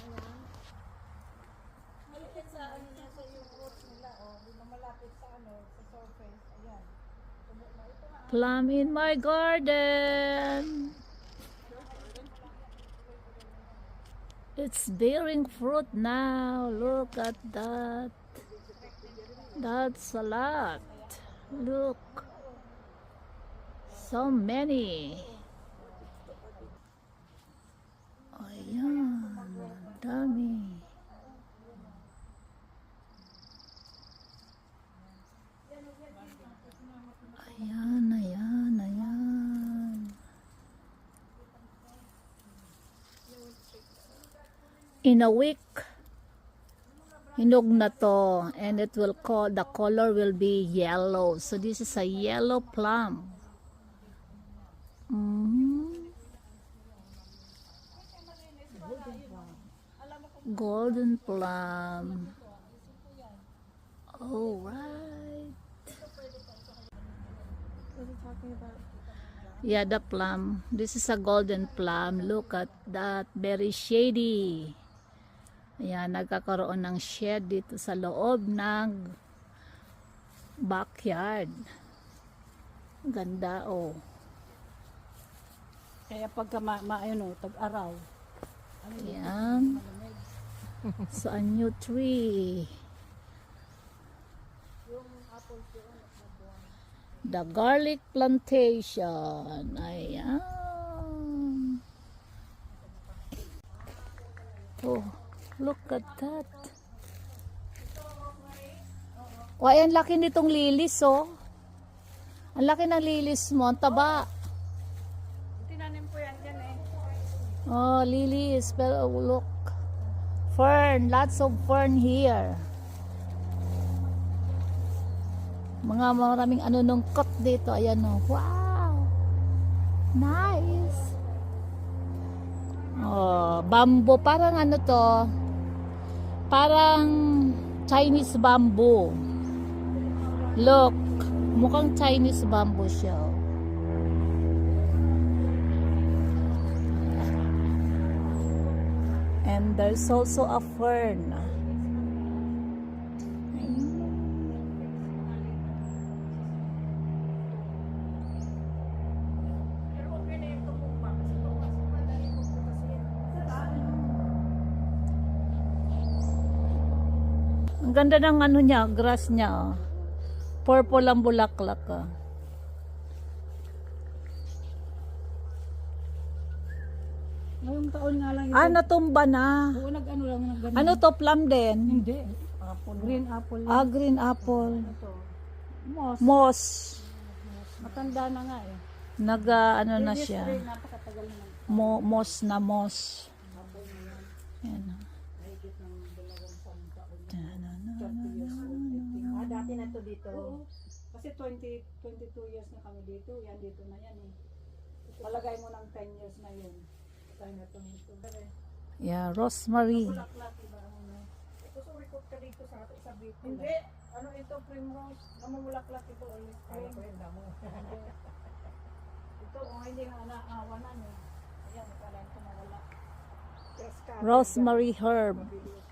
Ayan. Malapit sa ano niya sa yung roots nila, oh. Hindi na malapit sa ano, sa surface. Ayan. Ito nga. Plum in my garden. It's bearing fruit now. Look at that. That's a lot. Look. So many. Ayan. Dami. Ayan, ayan, ayan. In a week, hinog na to, and it will the color will be yellow. So this is a yellow plum. Golden plum. All right. What are you talking about? Yeah, the plum. This is a golden plum. Look at that. Very shady. Ayan, nagkakaroon ng shade dito sa loob ng backyard. Ganda, oh. Kaya pagka ano, tag-araw. Ayan. So, a new tree. The garlic plantation. Ayan. Oh, look at that. O, ayan, laki nitong lilis, oh. Ang laki ng lilis mo. Ang taba. Tinanim ko yan dyan eh. Oh, lilis. Pero look. Fern. Lots of fern here. Mga maraming anunungkot dito. Ayan, oh. Wow. Nice. Oh, bamboo. Parang ano to. Parang Chinese bamboo. Look. Mukhang Chinese bamboo siya. Oh. And there's also a fern. Ang ganda ng ano niya, grass niya. Oh. Purple ang bulaklak. Oh. Ngayong taon nga lang ito. Ah, natumba na. Oo, nag-ano lang, nag-ano. Ano to, plum din? Hindi. Apple. Green apple. Ah, green apple. Ito. Moss. Moss. Matanda na nga eh. Ano na This siya. tree, napakatagal na. Moss na moss. Yan. Dati na to dito. Kasi 22 years na kami dito. Yan dito na yan eh. Palagay mo ng 10 years na yun. Tayo na to nito. Yeah, rosemary. Bulaklak, iba ano. Ito sumikot ka dito sa bito. Hindi. Ano ito, primrose? Namumulaklak ito ulit. Ano ko yun, damo. Ito, hindi nga naawanan eh. Ayan, pala ito nawala. Rosemary herb. Mabilis.